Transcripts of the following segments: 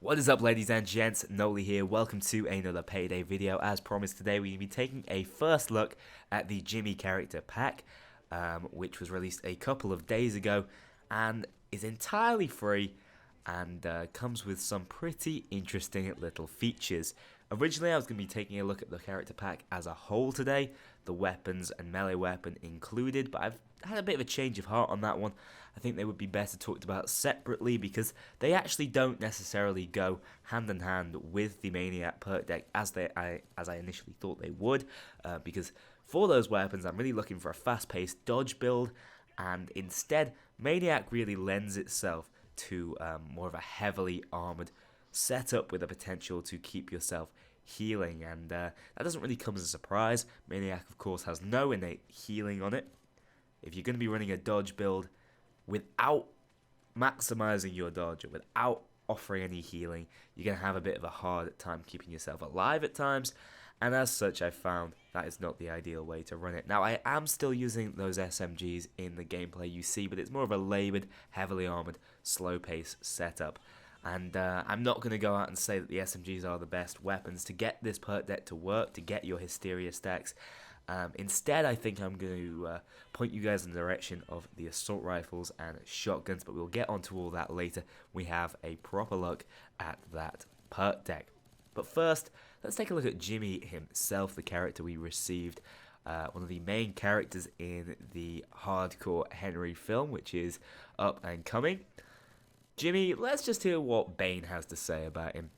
What is up, ladies and gents? Noli here. Welcome to another Payday video. As promised, today we're going to be taking a first look at the Jimmy character pack, which was released a couple of days ago and is entirely free and comes with some pretty interesting little features. Originally, I was going to be taking a look at the character pack as a whole today, the weapons and melee weapon included, but I've had a bit of a change of heart on that one. I think they would be better talked about separately because they actually don't necessarily go hand in hand with the Maniac perk deck as I initially thought they would, because for those weapons I'm really looking for a fast-paced dodge build, and instead Maniac really lends itself to more of a heavily armored setup with a potential to keep yourself healing, and that doesn't really come as a surprise. Maniac, of course, has no innate healing on it. If you're going to be running a dodge build without maximizing your dodge or without offering any healing, you're going to have a bit of a hard time keeping yourself alive at times, and as such I found that is not the ideal way to run it. Now, I am still using those SMGs in the gameplay you see, but it's more of a laboured, heavily armoured, slow-paced setup. And I'm not going to go out and say that the SMGs are the best weapons to get this perk deck to work, to get your Hysteria stacks. Instead, I think I'm going to point you guys in the direction of the assault rifles and shotguns, but we'll get onto all that later. We have a proper look at that perk deck. But first, let's take a look at Jimmy himself, the character we received, one of the main characters in the hardcore Henry film, which is up and coming. Jimmy, let's just hear what Bane has to say about him.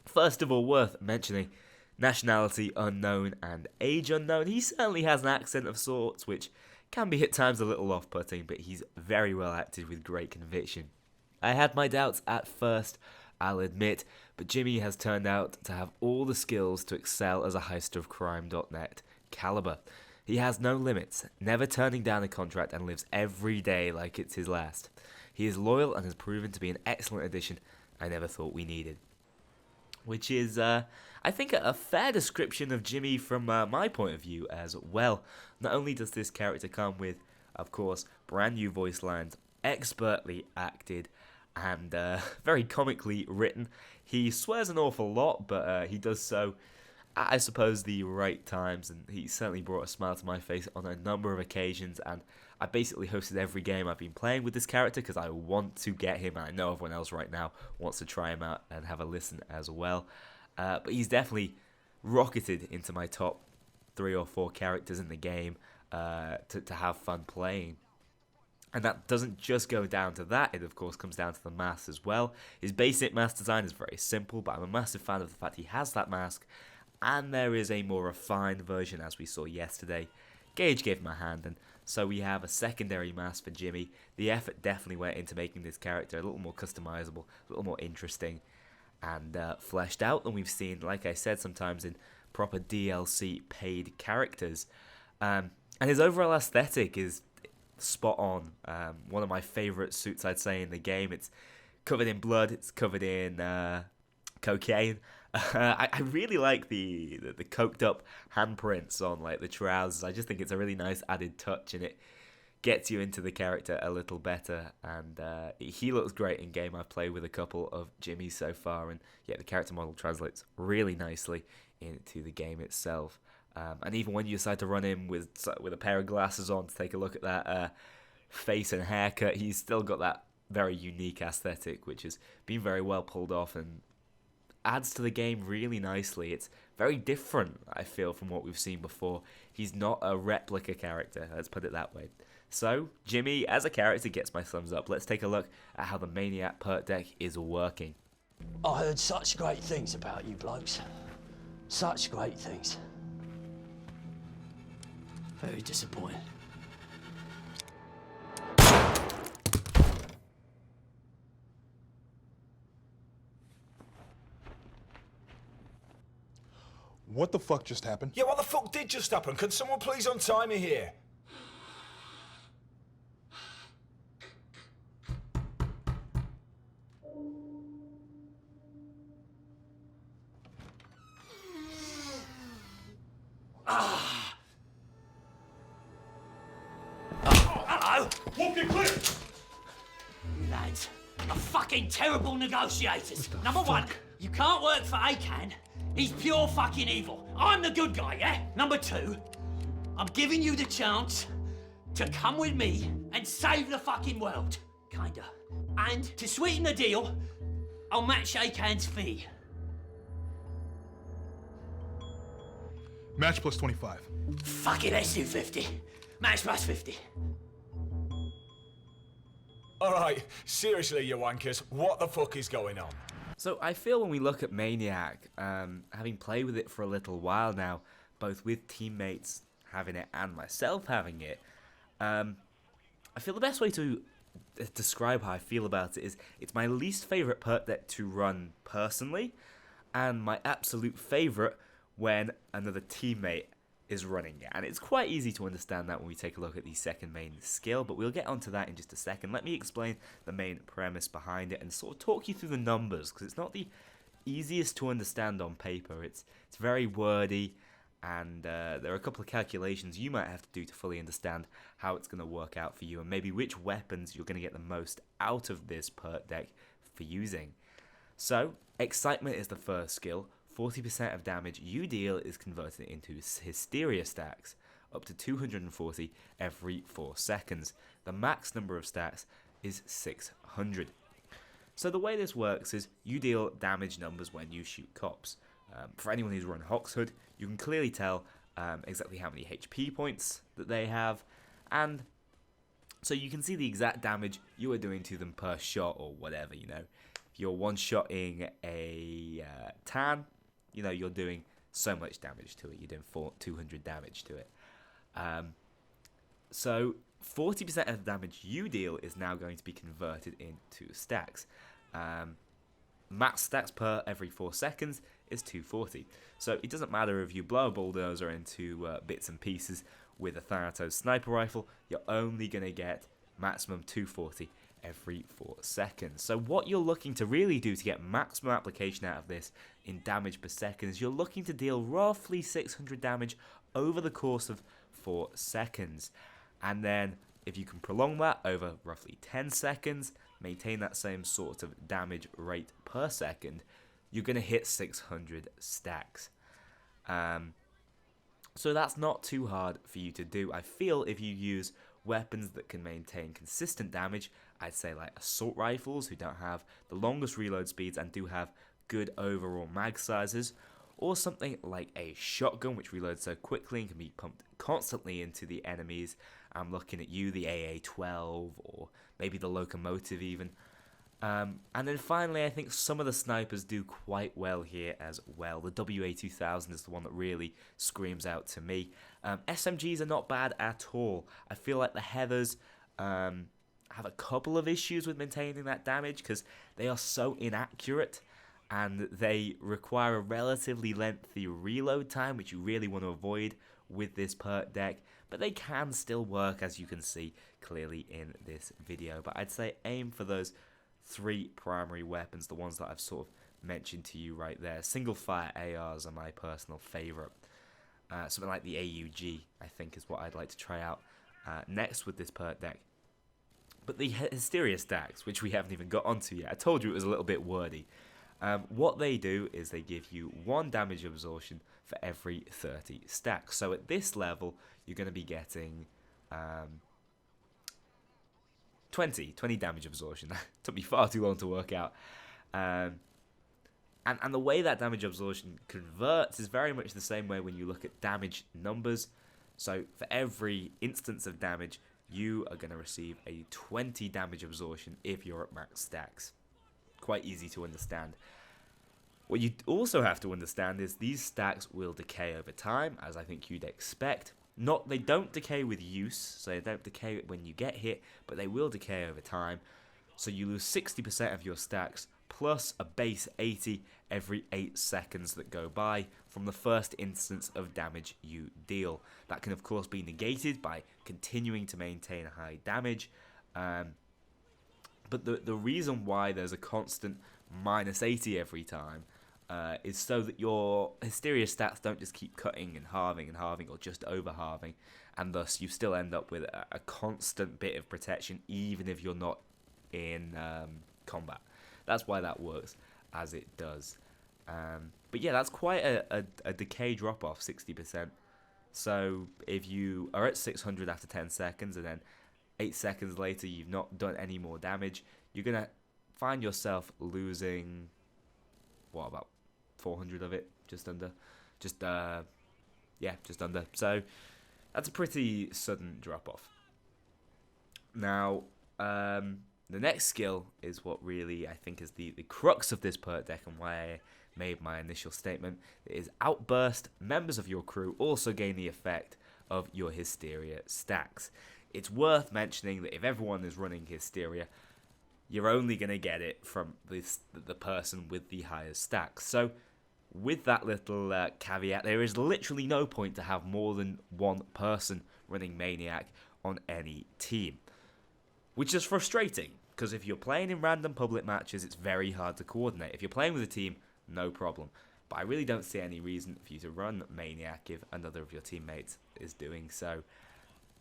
First of all, worth mentioning, nationality unknown and age unknown. He certainly has an accent of sorts, which can be at times a little off-putting, but he's very well acted with great conviction. I had my doubts at first, I'll admit, but Jimmy has turned out to have all the skills to excel as a heisterofcrime.net caliber. He has no limits, never turning down a contract, and lives every day like it's his last. He is loyal and has proven to be an excellent addition I never thought we needed. Which is, I think, a fair description of Jimmy from my point of view as well. Not only does this character come with, of course, brand new voice lines, expertly acted, and very comically written. He swears an awful lot, but he does so at, I suppose, the right times, and he certainly brought a smile to my face on a number of occasions, and I basically hosted every game I've been playing with this character because I want to get him, and I know everyone else right now wants to try him out and have a listen as well. But he's definitely rocketed into my top 3 or 4 characters in the game to have fun playing. And that doesn't just go down to that, it of course comes down to the mask as well. His basic mask design is very simple, but I'm a massive fan of the fact he has that mask, and there is a more refined version as we saw yesterday. Gage gave him a hand, and so we have a secondary mask for Jimmy. The effort definitely went into making this character a little more customizable, a little more interesting, and fleshed out than we've seen, like I said, sometimes in proper DLC paid characters. And his overall aesthetic is spot on. One of my favourite suits, I'd say, in the game. It's covered in blood, it's covered in cocaine. I really like the coked up handprints on like the trousers. I just think it's a really nice added touch, and it gets you into the character a little better. And he looks great in game. I've played with a couple of Jimmys so far, and yeah, the character model translates really nicely into the game itself. And even when you decide to run him with a pair of glasses on to take a look at that face and haircut, he's still got that very unique aesthetic, which has been very well pulled off and adds to the game really nicely. It's very different, I feel, from what we've seen before. He's not a replica character, let's put it that way. So, Jimmy, as a character, gets my thumbs up. Let's take a look at how the Maniac perk deck is working. I heard such great things about you blokes. Such great things. Very disappointed. What the fuck just happened? Yeah, what the fuck did just happen? Can someone please untie me here? Hello? Walk it clear! Lads, are fucking terrible negotiators. Number one, you can't work for Akan. He's pure fucking evil. I'm the good guy, yeah? Number two, I'm giving you the chance to come with me and save the fucking world. Kinda. And to sweeten the deal, I'll match Akan's fee. Match plus 25. Fuck it, let's do 50. Match plus 50. Alright, seriously, you wankers, what the fuck is going on? So I feel when we look at Maniac, having played with it for a little while now, both with teammates having it and myself having it, I feel the best way to describe how I feel about it is it's my least favourite perk deck to run personally, and my absolute favourite when another teammate is running it. And it's quite easy to understand that when we take a look at the second main skill, but we'll get onto that in just a second. Let me explain the main premise behind it and sort of talk you through the numbers, because it's not the easiest to understand on paper. It's very wordy, and there are a couple of calculations you might have to do to fully understand how it's going to work out for you, and maybe which weapons you're going to get the most out of this perk deck for using. So, Excitement is the first skill. 40% of damage you deal is converted into Hysteria stacks, up to 240 every 4 seconds. The max number of stacks is 600. So the way this works is you deal damage numbers when you shoot cops. For anyone who's run Hoxhood, you can clearly tell exactly how many HP points that they have, and so you can see the exact damage you are doing to them per shot or whatever, you know. If you're one-shotting a tan, you know, you're doing so much damage to it. You're doing 200 damage to it. So 40% of the damage you deal is now going to be converted into stacks. Max stacks per every 4 seconds is 240. So it doesn't matter if you blow a bulldozer into bits and pieces with a Thanatos sniper rifle, you're only going to get maximum 240 every 4 seconds. So what you're looking to really do to get maximum application out of this in damage per second is you're looking to deal roughly 600 damage over the course of 4 seconds. And then if you can prolong that over roughly 10 seconds, maintain that same sort of damage rate per second, you're going to hit 600 stacks. So that's not too hard for you to do. I feel if you use weapons that can maintain consistent damage, I'd say like assault rifles, who don't have the longest reload speeds and do have good overall mag sizes, or something like a shotgun, which reloads so quickly and can be pumped constantly into the enemies. I'm looking at you, the AA-12, or maybe the locomotive even. And then finally, I think some of the snipers do quite well here as well. The WA-2000 is the one that really screams out to me. SMGs are not bad at all. I feel like the Heathers have a couple of issues with maintaining that damage because they are so inaccurate and they require a relatively lengthy reload time, which you really want to avoid with this perk deck. But they can still work, as you can see clearly in this video. But I'd say aim for those 3 primary weapons, the ones that I've sort of mentioned to you right there. Single fire ARs are my personal favourite. Something like the AUG, I think, is what I'd like to try out next with this perk deck. But the Hysteria stacks, which we haven't even got onto yet, I told you it was a little bit wordy. What they do is they give you 1 damage absorption for every 30 stacks. So at this level, you're going to be getting 20 damage absorption. That took me far too long to work out. And the way that damage absorption converts is very much the same way when you look at damage numbers. So for every instance of damage, you are going to receive a 20 damage absorption if you're at max stacks. Quite easy to understand. What you also have to understand is these stacks will decay over time, as I think you'd expect. They don't decay with use, so they don't decay when you get hit, but they will decay over time. So you lose 60% of your stacks, plus a base 80 every 8 seconds that go by from the first instance of damage you deal. That can of course be negated by continuing to maintain high damage, but the reason why there's a constant minus 80 every time is so that your Hysteria stats don't just keep cutting and halving or just over halving, and thus you still end up with a constant bit of protection even if you're not in combat. That's why that works as it does. But yeah, that's quite a decay drop-off, 60%. So if you are at 600 after 10 seconds and then 8 seconds later you've not done any more damage, you're going to find yourself losing, what, about 400 of it? Just under. Just under. So that's a pretty sudden drop-off. Now, the next skill is what really I think is the crux of this perk deck and why I made my initial statement. It is Outburst. Members of your crew also gain the effect of your Hysteria stacks. It's worth mentioning that if everyone is running Hysteria, you're only going to get it from the person with the highest stacks. So with that little caveat, there is literally no point to have more than one person running Maniac on any team. Which is frustrating, because if you're playing in random public matches, it's very hard to coordinate. If you're playing with a team, no problem. But I really don't see any reason for you to run Maniac if another of your teammates is doing so.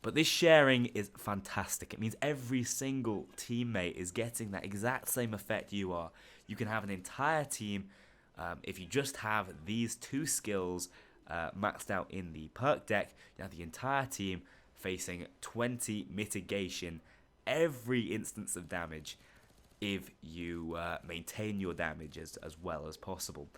But this sharing is fantastic. It means every single teammate is getting that exact same effect you are. You can have an entire team, if you just have these two skills maxed out in the perk deck, you have the entire team facing 20 mitigation every instance of damage if you maintain your damage as well as possible.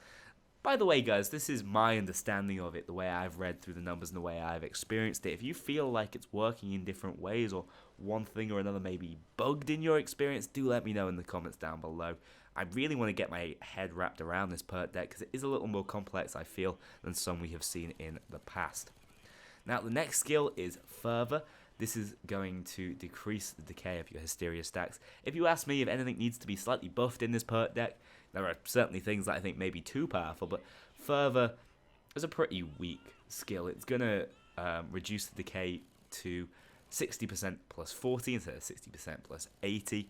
By the way, guys, this is my understanding of it, the way I've read through the numbers and the way I've experienced it. If you feel like it's working in different ways or one thing or another may be bugged in your experience, do let me know in the comments down below. I really want to get my head wrapped around this perk deck because it is a little more complex, I feel, than some we have seen in the past. Now, the next skill is Fervor. This is going to decrease the decay of your Hysteria stacks. If you ask me if anything needs to be slightly buffed in this perk deck, there are certainly things that I think may be too powerful, but Fervor is a pretty weak skill. It's going to reduce the decay to 60% plus 40 instead of 60% plus 80.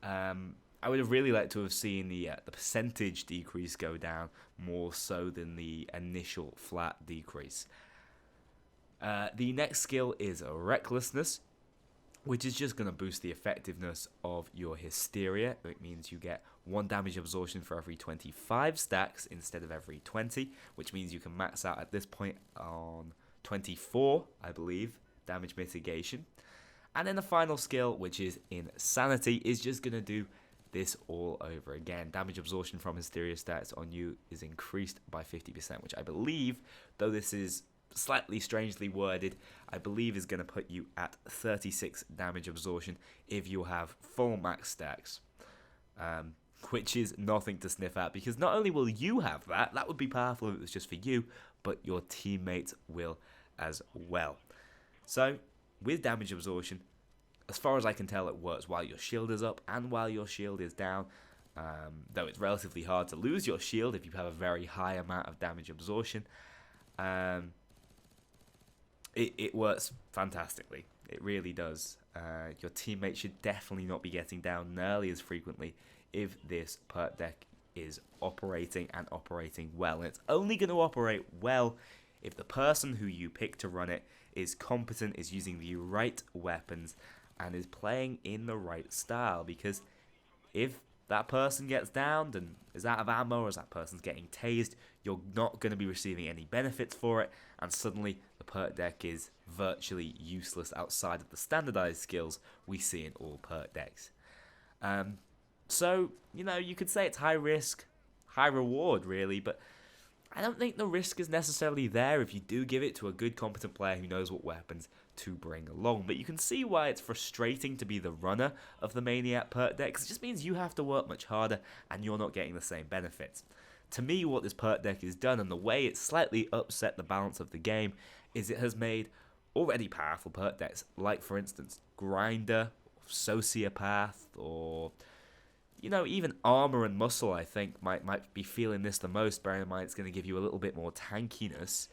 I would have really liked to have seen the percentage decrease go down more so than the initial flat decrease. The next skill is Recklessness, which is just going to boost the effectiveness of your Hysteria. It means you get 1 damage absorption for every 25 stacks instead of every 20, which means you can max out at this point on 24, I believe, damage mitigation. And then the final skill, which is Insanity, is just going to do this all over again. Damage absorption from Hysteria stats on you is increased by 50%, which I believe, though this is slightly strangely worded, I believe is going to put you at 36 damage absorption if you have full max stacks, which is nothing to sniff at, because not only will you have that would be powerful if it was just for you, but your teammates will as well. So with damage absorption, as far as I can tell, it works while your shield is up and while your shield is down, though it's relatively hard to lose your shield if you have a very high amount of damage absorption. It works fantastically. It really does. Your teammates should definitely not be getting down nearly as frequently if this perk deck is operating and operating well. And it's only going to operate well if the person who you pick to run it is competent, is using the right weapons, and is playing in the right style. Because if that person gets downed and is out of ammo, or as that person's getting tased, you're not going to be receiving any benefits for it, and suddenly the perk deck is virtually useless outside of the standardized skills we see in all perk decks. So, you know, you could say it's high risk, high reward, really, but I don't think the risk is necessarily there if you do give it to a good, competent player who knows what weapons to bring along. But you can see why it's frustrating to be the runner of the Maniac perk deck, because it just means you have to work much harder and you're not getting the same benefits. To me, what this perk deck has done, and the way it's slightly upset the balance of the game, is it has made already powerful perk decks, like for instance Grinder, Sociopath, or you know, even Armor and Muscle, I think, might be feeling this the most, bearing in mind it's going to give you a little bit more tankiness.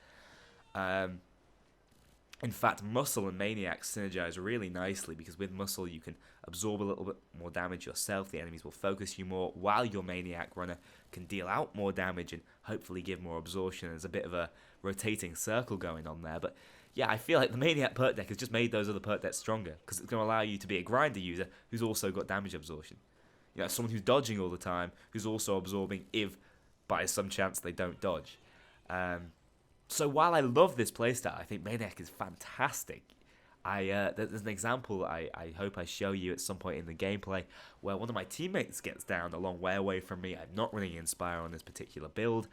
In fact, Muscle and Maniac synergize really nicely, because with Muscle you can absorb a little bit more damage yourself, the enemies will focus you more, while your Maniac runner can deal out more damage and hopefully give more absorption. There's a bit of a rotating circle going on there, but yeah, I feel like the Maniac perk deck has just made those other perk decks stronger, because it's going to allow you to be a Grinder user who's also got damage absorption. someone who's dodging all the time, who's also absorbing if by some chance they don't dodge. So while I love this playstyle, I think Maniac is fantastic. There's an example I hope I show you at some point in the gameplay where one of my teammates gets down a long way away from me. I'm not running Inspire on this particular build.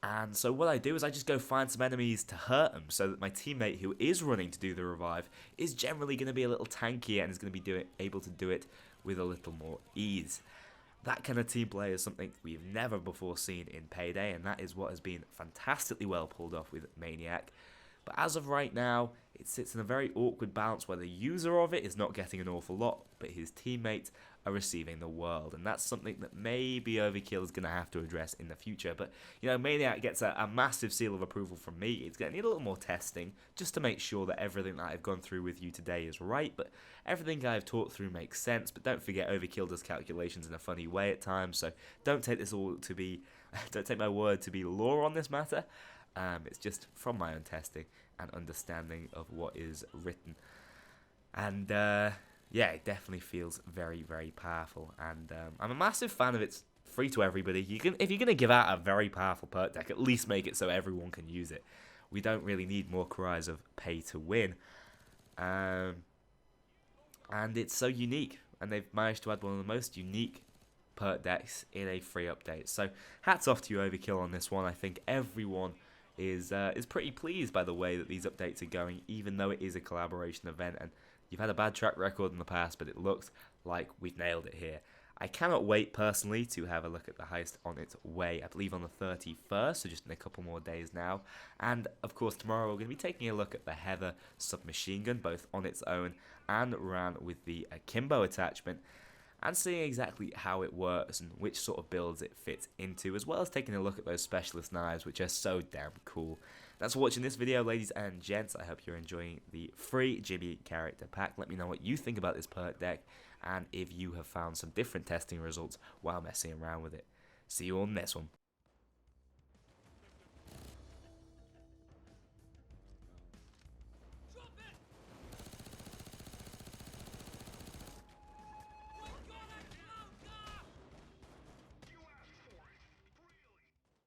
And so what I do is I just go find some enemies to hurt them so that my teammate who is running to do the revive is generally going to be a little tankier and is going to be able to do it with a little more ease. That kind of team play is something we've never before seen in Payday, and that is what has been fantastically well pulled off with Maniac. But as of right now, it sits in a very awkward balance where the user of it is not getting an awful lot, but his teammates are receiving the world. And that's something that maybe Overkill is going to have to address in the future. But, Maniac gets a massive seal of approval from me. It's going to need a little more testing just to make sure that everything that I've gone through with you today is right. But everything I've talked through makes sense. But don't forget, Overkill does calculations in a funny way at times. So don't take this all to be, don't take my word to be law on this matter. It's just from my own testing and understanding of what is written. And it definitely feels very, very powerful. And I'm a massive fan of it's free to everybody. If you're going to give out a very powerful perk deck, at least make it so everyone can use it. We don't really need more cries of pay to win. And it's so unique. And they've managed to add one of the most unique perk decks in a free update. So hats off to you, Overkill, on this one. I think everyone is pretty pleased by the way that these updates are going, even though it is a collaboration event and you've had a bad track record in the past, but it looks like we've nailed it here. I cannot wait personally to have a look at the heist on its way, I believe on the 31st, so just in a couple more days now. And of course tomorrow we're going to be taking a look at the Heather submachine gun, both on its own and ran with the Akimbo attachment, and seeing exactly how it works and which sort of builds it fits into, as well as taking a look at those specialist knives, which are so damn cool. Thanks for watching this video, ladies and gents. I hope you're enjoying the free Jimmy character pack. Let me know what you think about this perk deck, and if you have found some different testing results while messing around with it. See you on the next one.